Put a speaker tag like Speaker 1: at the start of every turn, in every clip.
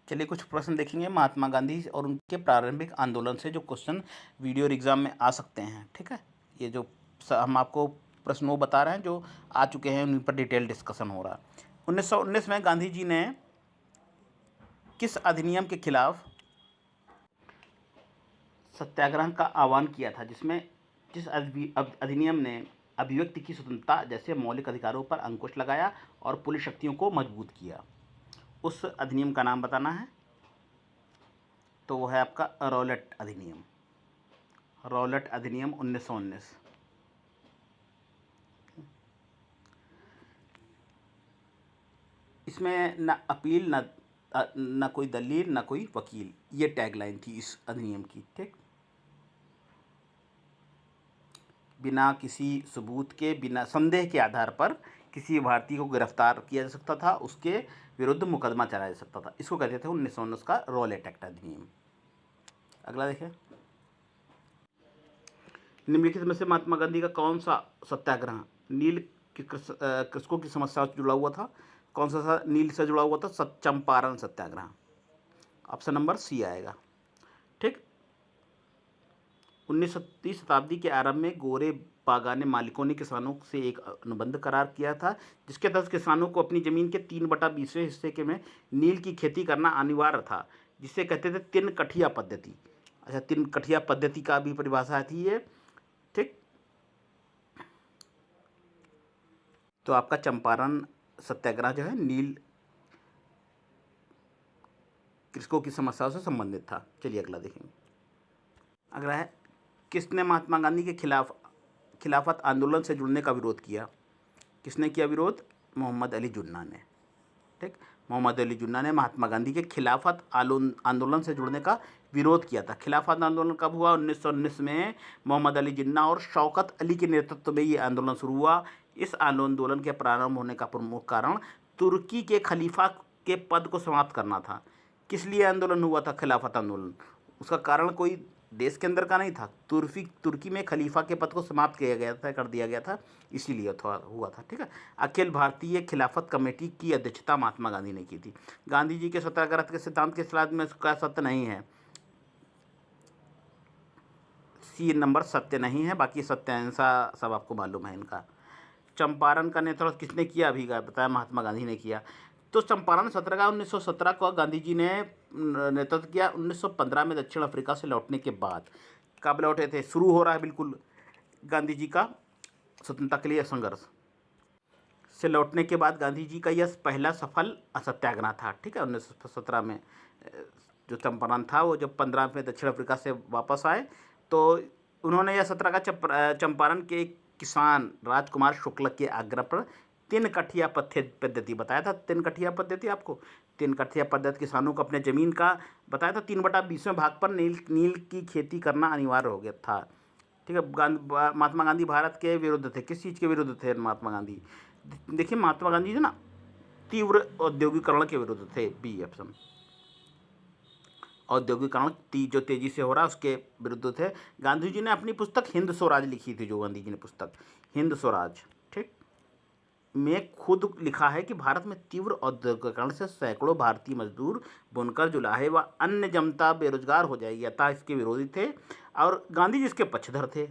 Speaker 1: चलिए कुछ प्रश्न देखेंगे महात्मा गांधी और उनके प्रारंभिक आंदोलन से, जो क्वेश्चन वीडियो और एग्जाम में आ सकते हैं। ठीक है, ये जो हम आपको प्रश्न वो बता रहे हैं जो आ चुके हैं, उन पर डिटेल डिस्कशन हो रहा है। 1919 में गांधी जी ने किस अधिनियम के खिलाफ सत्याग्रह का आह्वान किया था, जिस अधिनियम ने अभिव्यक्ति की स्वतंत्रता जैसे मौलिक अधिकारों पर अंकुश लगाया और पुलिस शक्तियों को मजबूत किया? उस अधिनियम का नाम बताना है। तो वो है आपका रॉलेट अधिनियम। रॉलेट अधिनियम 1919। इसमें न अपील, न कोई दलील, न कोई वकील, ये टैगलाइन थी इस अधिनियम की। ठीक, बिना किसी सबूत के, बिना संदेह के आधार पर किसी भारतीय को गिरफ्तार किया जा सकता था, उसके विरुद्ध मुकदमा चलाया जा सकता था। इसको कहते थे 1919 का रॉलेट एक्ट अधिनियम। अगला देखें, निम्नलिखित में से महात्मा गांधी का कौन सा सत्याग्रह नील कृषकों की समस्या से जुड़ा हुआ था? कौन सा नील से जुड़ा हुआ था? चंपारण सत्याग्रह। ऑप्शन नंबर सी आएगा। ठीक, 19वीं शताब्दी के आरंभ में गोरे बागाने मालिकों ने किसानों से एक अनुबंध करार किया था, जिसके तहत किसानों को अपनी जमीन के 3/20 हिस्से के में नील की खेती करना अनिवार्य था, जिसे कहते थे तीन कठिया पद्धति। अच्छा, तीन कठिया पद्धति का भी परिभाषा थी ये। ठीक, तो आपका चंपारण सत्याग्रह जो है नील कृषकों की समस्याओं से संबंधित था। चलिए अगला देखेंगे। अगला है, किसने महात्मा गांधी के खिलाफत आंदोलन से जुड़ने का विरोध किया? किसने किया विरोध? मोहम्मद अली जिन्ना ने। ठीक, मोहम्मद अली जिन्ना ने महात्मा गांधी के खिलाफत आंदोलन से जुड़ने का विरोध किया था। खिलाफत आंदोलन कब हुआ? 1919 में मोहम्मद अली जिन्ना और शौकत अली के नेतृत्व में ये आंदोलन शुरू हुआ। इस आंदोलन के प्रारंभ होने का प्रमुख कारण तुर्की के खलीफा के पद को समाप्त करना था। किस लिए आंदोलन हुआ था खिलाफत आंदोलन? उसका कारण कोई देश के अंदर का नहीं था, तुर्की में खलीफा के पद को समाप्त किया गया था, कर दिया गया था, इसीलिए हुआ था। ठीक है, अखिल भारतीय खिलाफत कमेटी की अध्यक्षता महात्मा गांधी ने की थी। गांधी जी के सत्याग्रह के सिद्धांत के खिलाफ में इसका सत्य नहीं है, सी नंबर सत्य नहीं है, बाकी सत्य अहिंसा सब आपको मालूम है इनका। चंपारण का नेतृत्व किसने किया? अभी बताया महात्मा गांधी ने किया। तो चंपारण सत्याग्रह 1917 को गांधी जी ने नेतृत्व किया। 1915 में दक्षिण अफ्रीका से लौटने के बाद, कब लौटे थे? शुरू हो रहा है बिल्कुल गांधी जी का स्वतंत्रता के लिए संघर्ष। से लौटने के बाद गांधी जी का यह पहला सफल सत्याग्रह था। ठीक है, 1917 में जो चंपारण था, वो जब 15 में दक्षिण अफ्रीका से वापस आए तो उन्होंने यह सत्याग्रह चंपारण के किसान राजकुमार शुक्ल के आग्रह पर तीन कठिया पद्धति बताया था। तीन कठिया पद्धति आपको, तीन कठिया पद्धति किसानों को अपने ज़मीन का बताया था 3/20 भाग पर नील की खेती करना अनिवार्य हो गया था। ठीक है, महात्मा गांधी भारत के विरुद्ध थे। किस चीज़ के विरुद्ध थे महात्मा गांधी? देखिए, महात्मा गांधी जो ना तीव्र औद्योगिकरण के विरुद्ध थे, बी ऑप्शन। औद्योगिकरण जो तेजी से हो रहा है उसके विरुद्ध थे। गांधी जी ने अपनी पुस्तक हिंद स्वराज लिखी थी, जो गांधी जी ने पुस्तक हिंद स्वराज, ठीक, में खुद लिखा है कि भारत में तीव्र औद्योगिकरण से सैकड़ों भारतीय मजदूर, बुनकर, जुलाहे व अन्य जनता बेरोजगार हो जाएगी, अतः इसके विरोधी थे और गांधी जी इसके पक्षधर थे।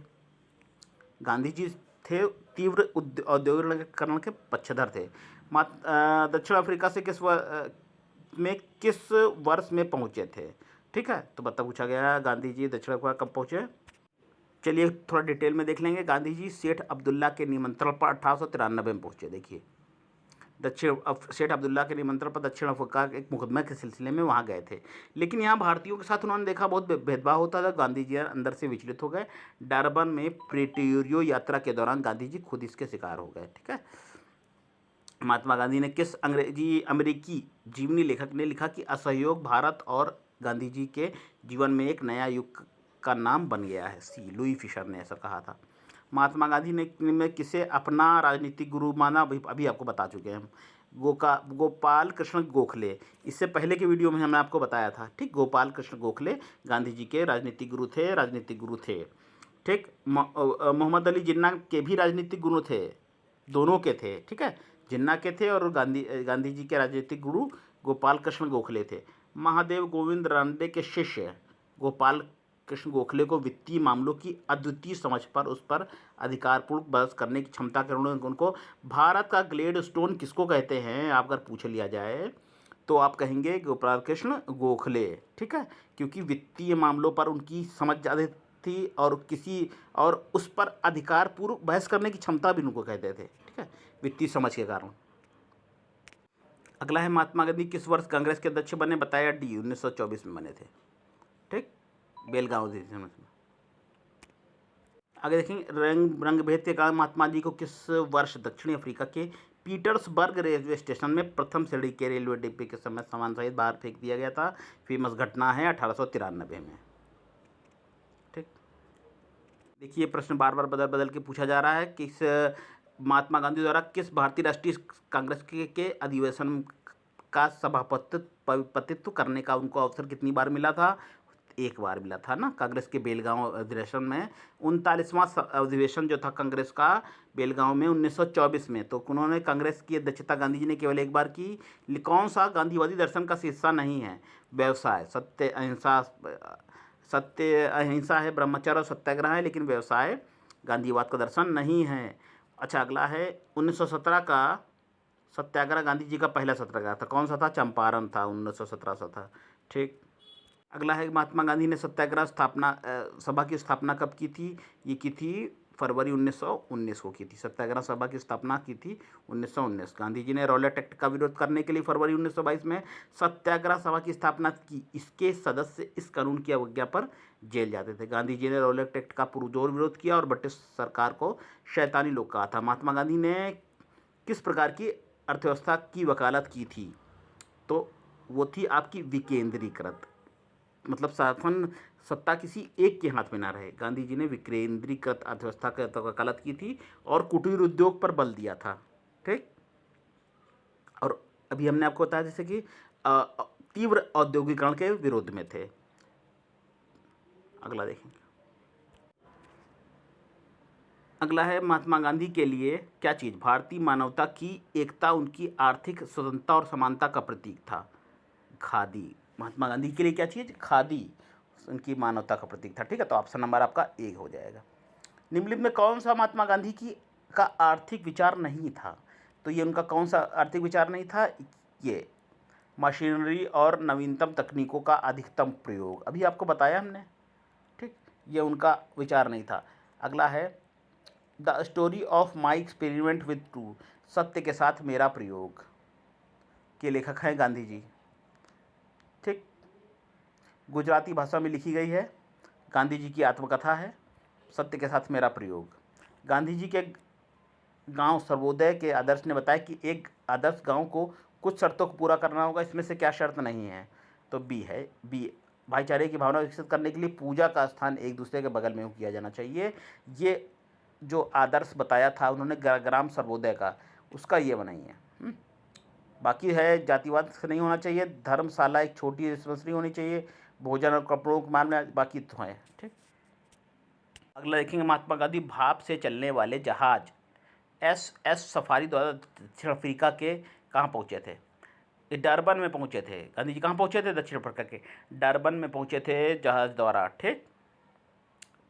Speaker 1: गांधी जी थे तीव्र औद्योगिकरण के पक्षधर थे। दक्षिण अफ्रीका से किस वर्ष में पहुंचे थे? ठीक है, तो बता पूछा गया गांधी जी दक्षिण अफ्रीका कब पहुंचे। चलिए थोड़ा डिटेल में देख लेंगे। गांधी जी सेठ अब्दुल्ला के निमंत्रण पर 1893 में पहुंचे। देखिए, सेठ अब्दुल्ला के निमंत्रण पर दक्षिण अफ्रीका के एक मुकदमे के सिलसिले में वहाँ गए थे, लेकिन यहाँ भारतीयों के साथ उन्होंने देखा बहुत भेदभाव होता था। गांधी जी अंदर से विचलित हो गए। डरबन में प्रिटोरियो यात्रा के दौरान गांधी जी खुद इसके शिकार हो गए। ठीक है, महात्मा गांधी ने किस अमेरिकी जीवनी लेखक ने लिखा कि असहयोग भारत और गांधी जी के जीवन में एक नया युग का नाम बन गया है? सी, लुई फिशर ने ऐसा कहा था। महात्मा गांधी ने किसे अपना राजनीतिक गुरु माना? अभी आपको बता चुके हैं हम, गोपाल कृष्ण गोखले। इससे पहले के वीडियो में हमने आपको बताया था। ठीक, गोपाल कृष्ण गोखले गांधी जी के राजनीतिक गुरु थे। ठीक, मोहम्मद अली जिन्ना के भी राजनीतिक गुरु थे, दोनों के थे। ठीक है, जिन्ना के थे और गांधी जी के राजनीतिक गुरु गोपाल कृष्ण गोखले थे। महादेव गोविंद रानडे के शिष्य गोपाल कृष्ण गोखले को वित्तीय मामलों की अद्वितीय समझ पर उस पर अधिकारपूर्वक बहस करने की क्षमता के उनको भारत का ग्लेड स्टोन किसको कहते हैं, आप अगर पूछ लिया जाए तो आप कहेंगे गोपाल कृष्ण गोखले। ठीक है, क्योंकि वित्तीय मामलों पर उनकी समझ ज़्यादा थी और उस पर अधिकारपूर्वक बहस करने की क्षमता भी उनको कहते थे। ठीक है, वित्तीय समझ के कारण। अगला है महात्मा गांधी किस वर्ष कांग्रेस के अध्यक्ष बने, बताया डी 1924 में बने थे। ठीक, बेलगांव अधिवेशन में। आगे देखेंगे रंग भेद के कारण महात्मा जी को किस वर्ष दक्षिणी अफ्रीका के पीटर्सबर्ग रेलवे स्टेशन में प्रथम श्रेणी के रेलवे डिब्बे के समय सामान सहित बाहर फेंक दिया गया था। फेमस घटना है 1893 में। ठीक, देखिए प्रश्न बार बार बदल बदल के पूछा जा रहा है। किस महात्मा गांधी द्वारा किस भारतीय राष्ट्रीय कांग्रेस के अधिवेशन का सभापतित्व करने का उनको अवसर कितनी बार मिला था, एक बार मिला था ना, कांग्रेस के बेलगांव अधिवेशन में। 39वां अधिवेशन जो था कांग्रेस का बेलगांव में 1924 में, तो उन्होंने कांग्रेस की अध्यक्षता गांधी जी ने केवल एक बार की। कौन सा गांधीवादी दर्शन का हिस्सा नहीं है, व्यवसाय, सत्य अहिंसा है, ब्रह्मचर्य और सत्याग्रह है, लेकिन व्यवसाय गांधीवाद का दर्शन नहीं है। अच्छा, अगला है 1917 का सत्याग्रह गांधी जी का पहला सत्याग्रह था, कौन सा था, चंपारण था, 1917 से था। ठीक, अगला है महात्मा गांधी ने सत्याग्रह सभा की स्थापना कब की थी, ये की थी फरवरी 1919 को की थी। सत्याग्रह सभा की स्थापना की थी 1919। गांधी जी ने रॉलेट एक्ट का विरोध करने के लिए फरवरी 1922 में सत्याग्रह सभा की स्थापना की। इसके सदस्य इस कानून की अवज्ञा पर जेल जाते थे। गांधी जी ने रॉलेट एक्ट का पुरजोर विरोध किया और ब्रिटिश सरकार को शैतानी लोग कहा था। महात्मा गांधी ने किस प्रकार की अर्थव्यवस्था की वकालत की थी, तो वो थी आपकी विकेंद्रीकृत, मतलब शासन सत्ता किसी एक के हाथ में ना रहे। गांधी जी ने विकेंद्रीकृत अर्थव्यवस्था की वकालत की थी और कुटीर उद्योग पर बल दिया था। ठीक, और अभी हमने आपको बताया जैसे कि तीव्र औद्योगिकरण के विरोध में थे। अगला देखेंगे, अगला है महात्मा गांधी के लिए क्या चीज़ भारतीय मानवता की एकता, उनकी आर्थिक स्वतंत्रता और समानता का प्रतीक था, खादी। महात्मा गांधी के लिए क्या चीज़, खादी उनकी मानवता का प्रतीक था। ठीक है, तो ऑप्शन नंबर आपका ए हो जाएगा। निम्नलिखित में कौन सा महात्मा गांधी का आर्थिक विचार नहीं था, तो ये उनका कौन सा आर्थिक विचार नहीं था, ये मशीनरी और नवीनतम तकनीकों का अधिकतम प्रयोग, अभी आपको बताया हमने। ठीक, ये उनका विचार नहीं था। अगला है the story of my experiment with true, सत्य के साथ मेरा प्रयोग के लेखक हैं गांधी जी। ठीक, गुजराती भाषा में लिखी गई है, गांधी जी की आत्मकथा है, सत्य के साथ मेरा प्रयोग। गांधी जी के गांव सर्वोदय के आदर्श ने बताया कि एक आदर्श गांव को कुछ शर्तों को पूरा करना होगा, इसमें से क्या शर्त नहीं है, तो बी है, बी भाईचारे की भावना विकसित करने के लिए पूजा का स्थान एक दूसरे के बगल में किया जाना चाहिए। ये जो आदर्श बताया था उन्होंने ग्राम सर्वोदय का, उसका ये बनाइए। बाकी है जातिवाद से नहीं होना चाहिए, धर्मशाला एक छोटी डिस्पेंसरी होनी चाहिए, भोजन और कपड़ों के मामले में बाकी तो है। ठीक, अगला देखेंगे महात्मा गांधी भाप से चलने वाले जहाज एस सफारी द्वारा दक्षिण अफ्रीका के कहाँ पहुँचे थे, डरबन में पहुँचे थे। गांधी जी कहाँ पहुँचे थे, दक्षिण अफ्रीका के डरबन में पहुँचे थे जहाज द्वारा। ठीक,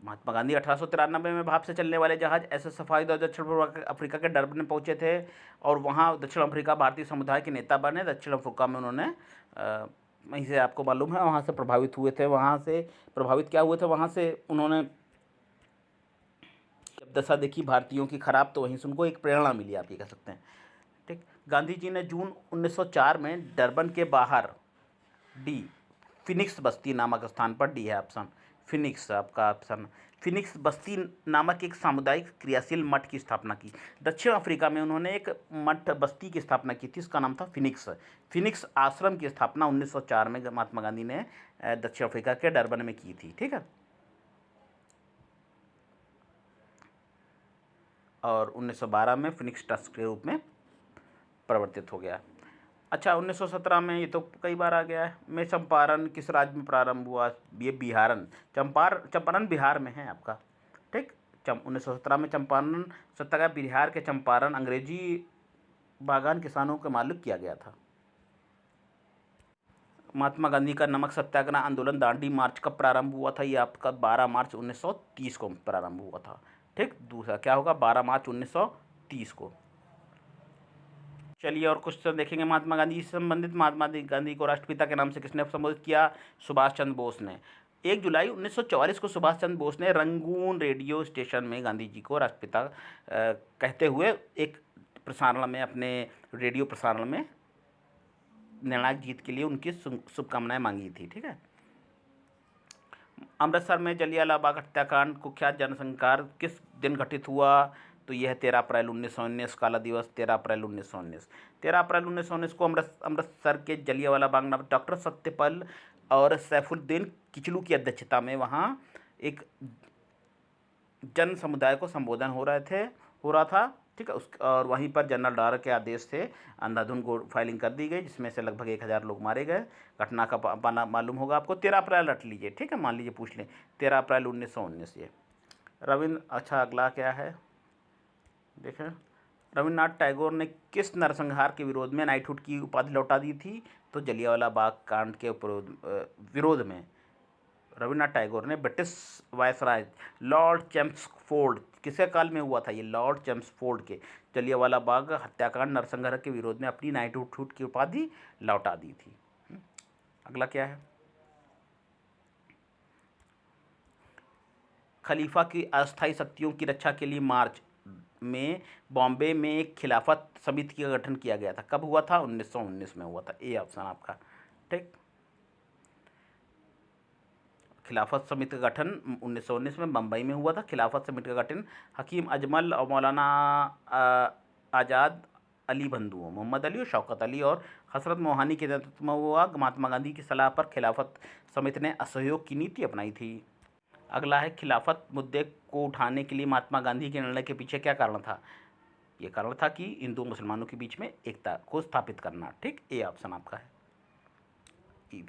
Speaker 1: महात्मा गांधी 1893 में भाप से चलने वाले जहाज एस सफारी द्वारा दक्षिण अफ्रीका के डरबन में पहुँचे थे और वहाँ दक्षिण अफ्रीका भारतीय समुदाय के नेता बने। दक्षिण अफ्रीका में उन्होंने वहीं से आपको मालूम है वहाँ से प्रभावित हुए थे, वहाँ से प्रभावित क्या हुए थे, वहाँ से उन्होंने जब दशा देखी भारतीयों की खराब तो वहीं से उनको एक प्रेरणा मिली, आप ये कह सकते हैं। ठीक, गांधी जी ने जून 1904 में डरबन के बाहर डी फिनिक्स बस्ती नामक स्थान पर, डी है ऑप्शन फिनिक्स आपका ऑप्शन, फिनिक्स बस्ती नामक एक सामुदायिक क्रियाशील मठ की स्थापना की। दक्षिण अफ्रीका में उन्होंने एक मठ बस्ती की स्थापना की थी, इसका नाम था फिनिक्स। फिनिक्स आश्रम की स्थापना 1904 में महात्मा गांधी ने दक्षिण अफ्रीका के डरबन में की थी। ठीक है, और 1912 में फिनिक्स ट्रस्ट के रूप में परिवर्तित हो गया। अच्छा, 1917 में ये तो कई बार आ गया है। में चंपारण किस राज्य में प्रारंभ हुआ, ये बिहारन, चंपारण बिहार में है आपका। ठीक, 1917 में चंपारण सत्याग्रह बिहार के चंपारण अंग्रेजी बागान किसानों के मालिक किया गया था। महात्मा गांधी का नमक सत्याग्रह आंदोलन दांडी मार्च कब प्रारंभ हुआ था? ये आपका 12 मार्च 1930 को प्रारंभ हुआ था। ठीक, दूसरा क्या होगा? 12 मार्च 1930 को। चलिए और क्वेश्चन देखेंगे महात्मा गांधी से संबंधित। महात्मा गांधी को राष्ट्रपिता के नाम से किसने संबोधित किया? सुभाष चंद्र बोस ने। 1 जुलाई 1944 को सुभाष चंद्र बोस ने रंगून रेडियो स्टेशन में गांधी जी को राष्ट्रपिता कहते हुए एक प्रसारण में, अपने रेडियो प्रसारण में निर्णायक जीत के लिए उनकी शुभकामनाएं मांगी थी। ठीक है। अमृतसर में जलियांवाला बाग हत्याकांड कुख्यात जनसंहार किस दिन घटित हुआ? तो यह 13 अप्रैल 1919, काला दिवस 13 अप्रैल 1919। 13 अप्रैल 1919 को अमृतसर के जलियांवाला बाग में डॉक्टर सत्यपाल और सैफुद्दीन किचलू की अध्यक्षता में वहाँ एक जन समुदाय को संबोधन हो रहा था। ठीक है। और वहीं पर जनरल डायर के आदेश से अंधाधुंध फायरिंग कर दी गई, जिसमें से लगभग 1000 लोग मारे गए। घटना का पाना मालूम होगा आपको। 13 अप्रैल रट लीजिए। ठीक है, मान लीजिए पूछ लें 13 अप्रैल 1919 ये रविंद्र। अच्छा, अगला क्या है देखें। रविन्द्रनाथ टैगोर ने किस नरसंहार के विरोध में नाइटहुड की उपाधि लौटा दी थी? तो जलियांवाला बाग कांड के विरोध में रविन्द्रनाथ टैगोर ने ब्रिटिश वायसराय लॉर्ड चेम्सफोर्ड, किसके काल में हुआ था ये? लॉर्ड चेम्सफोर्ड के जलियांवाला बाग हत्याकांड नरसंहार के विरोध में अपनी नाइटहुड की उपाधि लौटा दी थी। अगला क्या है? खलीफा की अस्थायी शक्तियों की रक्षा के लिए मार्च में बॉम्बे में एक खिलाफत समिति का गठन किया गया था। कब हुआ था? 1919 में हुआ था। ए ऑप्शन आपका। ठीक, खिलाफत समिति का गठन 1919 में बम्बई में हुआ था। खिलाफत समिति का गठन हकीम अजमल और मौलाना आज़ाद अली बंधुओं मोहम्मद अली और शौकत अली और हसरत मोहानी के नेतृत्व में हुआ। महात्मा गांधी की सलाह पर खिलाफत समिति ने असहयोग की नीति अपनाई थी। अगला है, खिलाफत मुद्दे को उठाने के लिए महात्मा गांधी के निर्णय के पीछे क्या कारण था? ये कारण था कि हिंदू मुसलमानों के बीच में एकता को स्थापित करना। ठीक, ए ऑप्शन आपका है।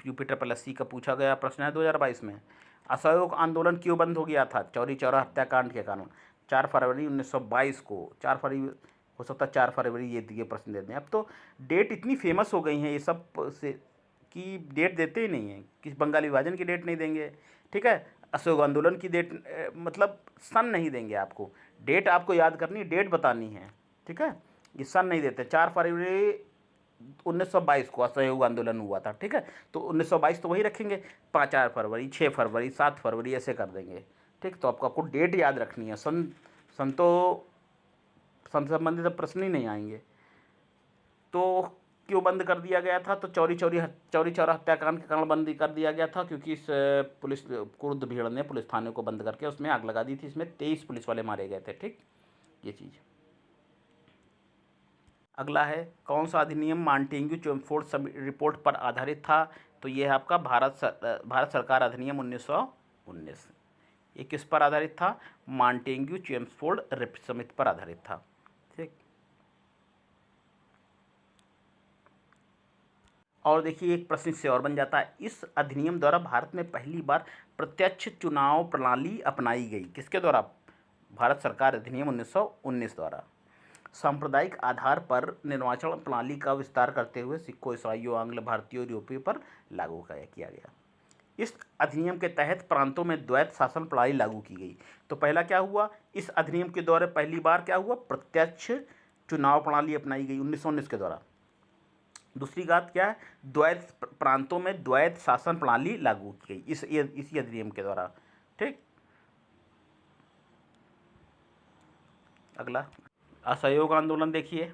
Speaker 1: यूपीटर प्लस सी का पूछा गया प्रश्न है 2022 में। असहयोग आंदोलन क्यों बंद हो गया था? चौरी चौरा हत्याकांड के कारण। 4 फरवरी 1922 को, 4 फरवरी हो सकता है 4 फरवरी ये प्रश्न दे दें। अब तो डेट इतनी फेमस हो गई हैं ये सब से कि डेट देते ही नहीं हैं। किस बंगाली विभाजन की डेट नहीं देंगे। ठीक है, असहयोग आंदोलन की डेट मतलब सन नहीं देंगे आपको। डेट आपको याद करनी, डेट बतानी है। ठीक है, ये सन नहीं देते। 4 फरवरी 1922 को असहयोग आंदोलन हुआ था। ठीक है, तो 1922 तो वही रखेंगे। 4 फरवरी, 6 फरवरी, 7 फरवरी ऐसे कर देंगे। ठीक, तो आपको डेट याद रखनी है। सन तो सन से संबंधित प्रश्न ही नहीं आएंगे। तो क्यों बंद कर दिया गया था? तो चौरी चौरा हत्याकांड के कारण बंद कर दिया गया था, क्योंकि इस पुलिस कुर्द भीड़ ने पुलिस थाने को बंद करके उसमें आग लगा दी थी। इसमें 23 पुलिस वाले मारे गए थे। ठीक, ये चीज़। अगला है, कौन सा अधिनियम मांटेग्यू चेम्सफोर्ड रिपोर्ट पर आधारित था? तो ये है आपका भारत सरकार अधिनियम 1919। ये किस पर आधारित था? मांटेग्यू चेम्सफोर्ड समिति पर आधारित था। ठीक, और देखिए एक प्रश्न इससे और बन जाता है। इस अधिनियम द्वारा भारत में पहली बार प्रत्यक्ष चुनाव प्रणाली अपनाई गई। किसके द्वारा? भारत सरकार अधिनियम 1919 द्वारा। सांप्रदायिक आधार पर निर्वाचन प्रणाली का विस्तार करते हुए सिखों, ईसाइयों, आंग्ल भारतीयों और यूरोपियों पर लागू किया गया। इस अधिनियम के तहत प्रांतों में द्वैत शासन प्रणाली लागू की गई। तो पहला क्या हुआ? इस अधिनियम के द्वारा पहली बार क्या हुआ? प्रत्यक्ष चुनाव प्रणाली अपनाई गई 1919 के द्वारा। दूसरी बात क्या है? द्वैत प्रांतों में द्वैत शासन प्रणाली लागू की गई इसी अधिनियम के द्वारा। ठीक, अगला असहयोग आंदोलन देखिए।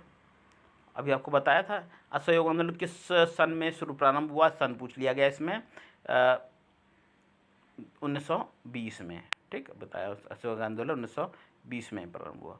Speaker 1: अभी आपको बताया था असहयोग आंदोलन किस सन में प्रारंभ हुआ। सन पूछ लिया गया इसमें 1920 में। ठीक, बताया असहयोग आंदोलन 1920 में प्रारंभ हुआ।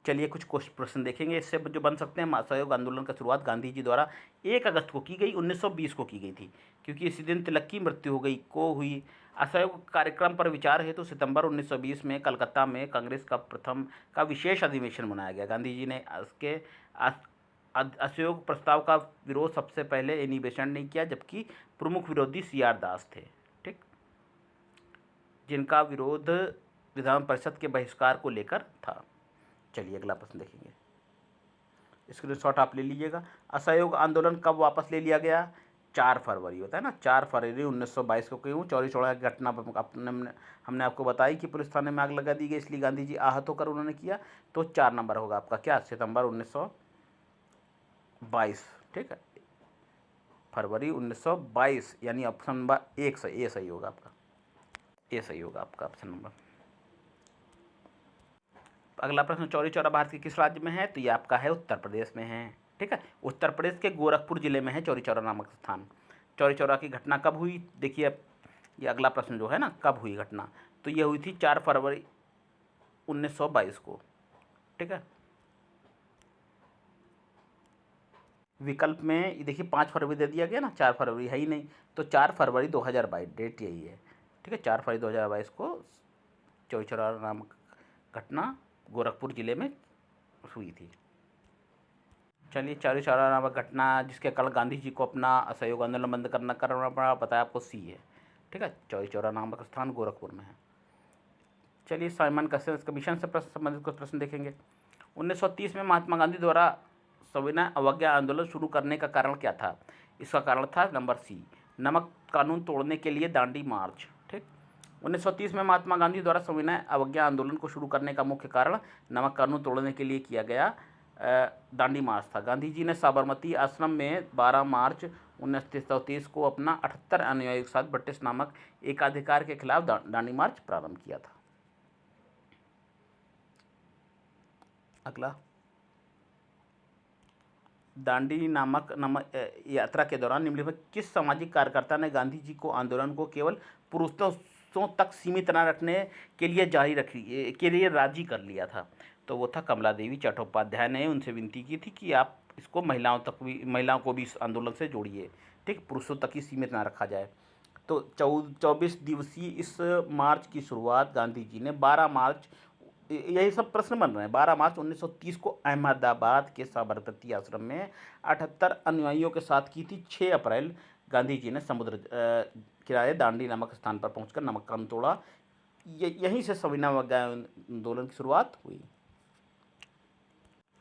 Speaker 1: चलिए कुछ प्रश्न देखेंगे इससे जो बन सकते हैं। असहयोग आंदोलन का शुरुआत गांधी जी द्वारा 1 अगस्त को की गई, 1920 को की गई थी, क्योंकि इसी दिन तिलक की मृत्यु हुई। असहयोग कार्यक्रम पर विचार हेतु सितंबर 1920 में कलकत्ता में कांग्रेस का प्रथम का विशेष अधिवेशन बनाया गया। गांधी जी ने इसके असहयोग प्रस्ताव का विरोध सबसे पहले एनी बेसेंट ने किया, जबकि प्रमुख विरोधी CR दास थे। ठीक, जिनका विरोध विधान परिषद के बहिष्कार को लेकर था। चलिए अगला प्रश्न देखेंगे। स्क्रीनशॉट आप ले लीजिएगा। असहयोग आंदोलन कब वापस ले लिया गया? 4 फरवरी होता है ना, 4 फरवरी 1922 को क्यों? चौरी चौरा की घटना हमने आपको बताई कि पुलिस थाने में आग लगा दी गई, इसलिए गांधी जी आहत होकर उन्होंने किया। तो 4 नंबर होगा आपका क्या? सितंबर 1922। ठीक है, फरवरी 1922 यानी ऑप्शन नंबर 1 सही, ए सही होगा आपका, ए सही होगा आपका ऑप्शन नंबर। अगला प्रश्न, चौरी चौरा भारत के किस राज्य में है? तो ये आपका है उत्तर प्रदेश में है। ठीक है, उत्तर प्रदेश के गोरखपुर जिले में है चौरी चौरा नामक स्थान। चौरी चौरा की घटना कब हुई? देखिए अब ये अगला प्रश्न जो है ना, कब हुई घटना, तो ये हुई थी 4 फरवरी 1922 को। ठीक है, विकल्प में देखिए 5 फरवरी दे दिया गया ना, 4 फरवरी है ही नहीं, तो 4 फरवरी 2022 डेट यही है। ठीक है, 4 फरवरी 2022 को चौरी चौरा नामक घटना गोरखपुर जिले में हुई थी। चलिए, चौरी चौरा नामक घटना जिसके कारण गांधी जी को अपना असहयोग आंदोलन बंद करना पड़ा, बताया आपको सी है। ठीक है, चौरी चौरा नामक स्थान गोरखपुर में है। चलिए, साइमन कमीशन से संबंधित कुछ प्रश्न देखेंगे। 1930 में महात्मा गांधी द्वारा सविनय अवज्ञा आंदोलन शुरू करने का कारण क्या था? इसका कारण था नंबर सी, नमक कानून तोड़ने के लिए दांडी मार्च। ठीक, 1930 में महात्मा गांधी द्वारा सविनय अवज्ञा आंदोलन को शुरू करने का मुख्य कारण नमक कानून तोड़ने के लिए किया गया दांडी मार्च था। गांधी जी ने साबरमती आश्रम में 12 मार्च 1930 को अपना 78 अनुयायियों के साथ ब्रिटिश नामक एकाधिकार के खिलाफ दांडी मार्च प्रारंभ किया था। अगला, दांडी नामक यात्रा के दौरान निम्नलिखित किस सामाजिक कार्यकर्ता ने गांधी जी को आंदोलन को केवल पुरुषों तक सीमित न रखने के लिए राजी कर लिया था? तो वो था कमला देवी चट्टोपाध्याय ने उनसे विनती की थी कि आप इसको महिलाओं को भी इस आंदोलन से जोड़िए। ठीक, पुरुषों तक ही सीमित ना रखा जाए। तो 24 दिवसीय इस मार्च की शुरुआत गांधी जी ने 12 मार्च, यही सब प्रश्न बन रहे हैं, 12 मार्च 1930 को अहमदाबाद के साबरमती आश्रम में 78 अनुयायियों के साथ की थी। 6 अप्रैल गांधी जी ने समुद्र किनारे दांडी नामक स्थान पर पहुंचकर नमक कानून तोड़ा। यहीं से सविनय अवज्ञा आंदोलन की शुरुआत हुई।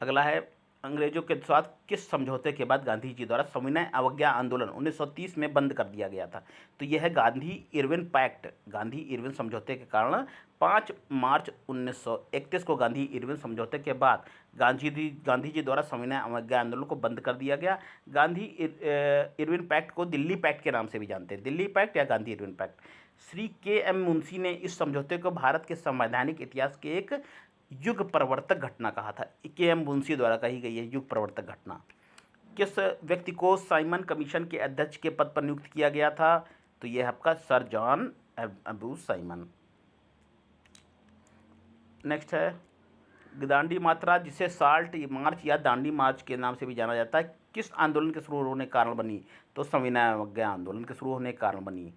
Speaker 1: अगला है, अंग्रेजों के साथ किस समझौते के बाद गांधी जी द्वारा सविनय अवज्ञा आंदोलन 1930 में बंद कर दिया गया था? तो यह है Gandhi Irwin pact. Gandhi Irwin समझौते के कारण 5 मार्च 1931 को गांधी इरविन समझौते के बाद गांधी जी द्वारा सविनय अवज्ञा आंदोलन को बंद कर दिया गया। गांधी इरविन पैक्ट को दिल्ली पैक्ट के नाम से भी जानते हैं, दिल्ली पैक्ट या Gandhi Irwin pact. Shri K M. Munshi ने इस समझौते को भारत के संवैधानिक इतिहास के एक युग प्रवर्तक घटना कहा था। के.एम. मुंशी द्वारा कही गई है युग प्रवर्तक घटना। किस व्यक्ति को साइमन कमीशन के अध्यक्ष के पद पर नियुक्त किया गया था? तो यह आपका सर जॉन अब्रूस साइमन। नेक्स्ट है, दांडी मात्रा जिसे साल्ट मार्च या दांडी मार्च के नाम से भी जाना जाता है, किस आंदोलन के शुरू होने के कारण बनी? तो सविनय अवज्ञा आंदोलन के शुरू होने के कारण बनी।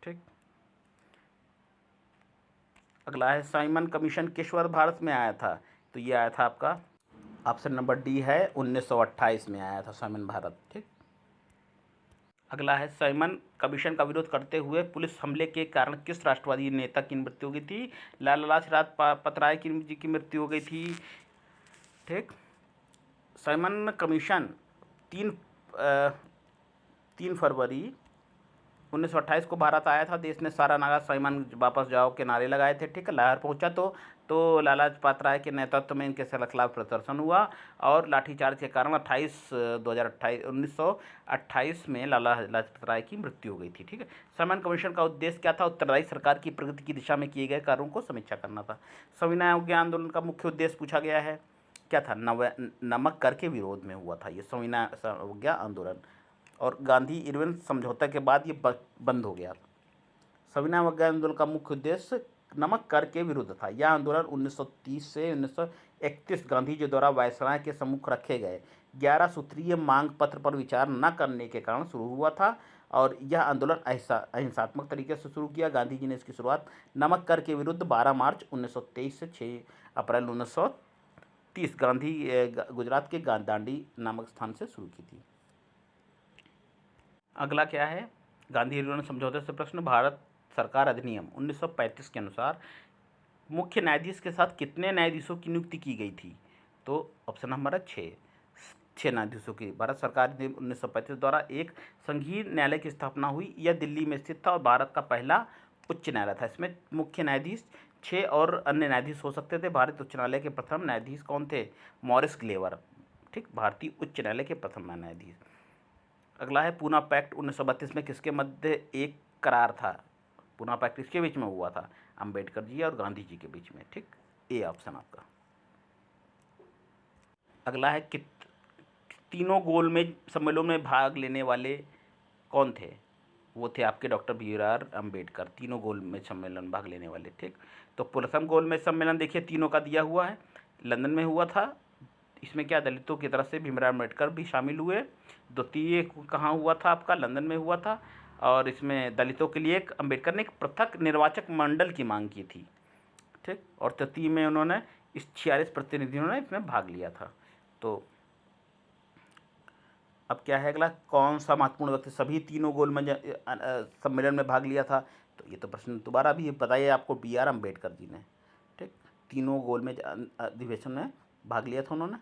Speaker 1: ठीक, अगला है, साइमन कमीशन किस वर्ष भारत में आया था? तो ये आया था आपका ऑप्शन नंबर डी है, 1928 में आया था साइमन भारत। ठीक, अगला है, साइमन कमीशन का विरोध करते हुए पुलिस हमले के कारण किस राष्ट्रवादी नेता की मृत्यु हो गई थी? लाला लाजपत राय जी की मृत्यु हो गई थी। ठीक, साइमन कमीशन 3 फरवरी 1928 को भारत आया था। देश ने सारा नागा साइमन वापस जाओ के नारे लगाए थे। ठीक है, लाहौर पहुंचा तो लाला लाजपत राय के नेतृत्व में इनके खिलाफ प्रदर्शन हुआ और लाठीचार्ज के कारण 1928 में लाला लाजपत राय की मृत्यु हो गई थी। ठीक है, साइमन कमीशन का उद्देश्य क्या था? उत्तरदायी सरकार की प्रगति की दिशा में किए गए कार्यों को समीक्षा करना था। सविनय अवज्ञा आंदोलन का मुख्य उद्देश्य पूछा गया है, क्या था? नमक कर के विरोध में हुआ था ये सविनय अवज्ञा आंदोलन, और गांधी इरविन समझौते के बाद ये बंद हो गया। सविनय अवज्ञा आंदोलन का मुख्य उद्देश्य नमक कर के विरुद्ध था। यह आंदोलन 1930 से 1931 गांधी जी द्वारा वायसराय के सम्मुख रखे गए 11 सूत्रीय मांग पत्र पर विचार न करने के कारण शुरू हुआ था और यह आंदोलन अहिंसात्मक तरीके से शुरू किया। गांधी जी ने इसकी शुरुआत नमक कर के विरुद्ध 12 मार्च 1923 से 6 अप्रैल 1930 गुजरात के दांडी नामक स्थान से शुरू की थी। अगला क्या है, गांधी इरविन समझौते से प्रश्न, भारत सरकार अधिनियम 1935 के अनुसार मुख्य न्यायाधीश के साथ कितने न्यायाधीशों की नियुक्ति की गई थी? तो ऑप्शन हमारा 6 न्यायाधीशों की भारत सरकार ने 1935 द्वारा एक संघीय न्यायालय की स्थापना हुई। यह दिल्ली में स्थित था और भारत का पहला उच्च न्यायालय था। इसमें मुख्य न्यायाधीश 6 और अन्य न्यायाधीश हो सकते थे। भारत उच्च न्यायालय के प्रथम न्यायाधीश कौन थे? मॉरिस ग्लेवर। ठीक, भारतीय उच्च न्यायालय के प्रथम न्यायाधीश। अगला है पूना पैक्ट 1932 में किसके मध्य एक करार था? पूना पैक्ट किसके बीच में हुआ था? अंबेडकर जी और गांधी जी के बीच में। ठीक, ए ऑप्शन आपका। अगला है कि तीनों गोलमेज सम्मेलन में भाग लेने वाले कौन थे? वो थे आपके डॉक्टर BR अम्बेडकर। तीनों गोलमेज सम्मेलन में भाग लेने वाले। ठीक, तो प्रथम गोलमेज सम्मेलन देखिए तीनों का दिया हुआ है, लंदन में हुआ था। इसमें क्या दलितों की तरफ से भीमराव अम्बेडकर भी शामिल हुए। द्वितीय कहाँ हुआ था? आपका लंदन में हुआ था। और इसमें दलितों के लिए एक अम्बेडकर ने एक पृथक निर्वाचक मंडल की मांग की थी। ठीक, और तृतीय में उन्होंने इस 46 प्रतिनिधियों ने इसमें भाग लिया था। तो अब क्या है अगला, कौन सा महत्वपूर्ण व्यक्ति सभी तीनों गोलमेज सम्मेलन में भाग लिया था? तो ये तो प्रश्न दोबारा भी बताइए आपको, BR अम्बेडकर जी ने। ठीक, तीनों गोलमेज अधिवेशन में भाग लिया था उन्होंने।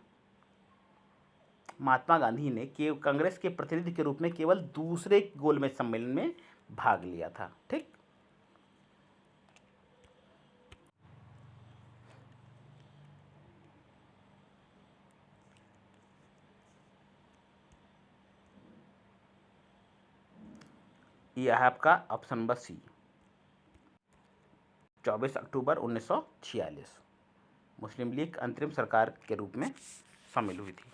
Speaker 1: महात्मा गांधी ने कांग्रेस के प्रतिनिधि के रूप में केवल दूसरे गोलमेज सम्मेलन में भाग लिया था। ठीक, यह है आपका ऑप्शन नंबर सी, 24 अक्टूबर 1946 मुस्लिम लीग अंतरिम सरकार के रूप में शामिल हुई थी।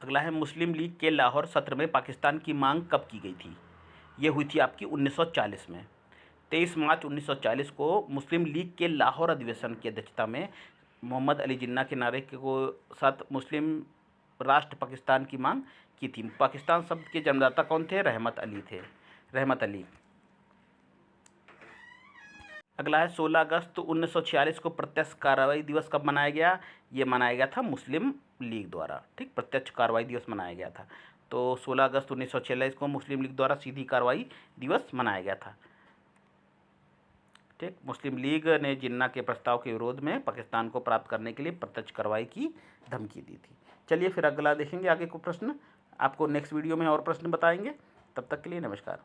Speaker 1: अगला है मुस्लिम लीग के लाहौर सत्र में पाकिस्तान की मांग कब की गई थी? यह हुई थी आपकी 1940 में। 23 मार्च 1940 को मुस्लिम लीग के लाहौर अधिवेशन की अध्यक्षता में मोहम्मद अली जिन्ना के नारे को साथ मुस्लिम राष्ट्र पाकिस्तान की मांग की थी। पाकिस्तान शब्द के जन्मदाता कौन थे? रहमत अली थे, रहमत अली। अगला है 16 अगस्त 1946 को प्रत्यक्ष कार्रवाई दिवस कब मनाया गया? ये मनाया गया था मुस्लिम लीग द्वारा। ठीक, प्रत्यक्ष कार्रवाई दिवस मनाया गया था। तो 16 अगस्त 1946 को मुस्लिम लीग द्वारा सीधी कार्रवाई दिवस मनाया गया था। ठीक, मुस्लिम लीग ने जिन्ना के प्रस्ताव के विरोध में पाकिस्तान को प्राप्त करने के लिए प्रत्यक्ष कार्रवाई की धमकी दी थी। चलिए फिर अगला देखेंगे आगे को प्रश्न, आपको नेक्स्ट वीडियो में और प्रश्न बताएंगे। तब तक के लिए नमस्कार।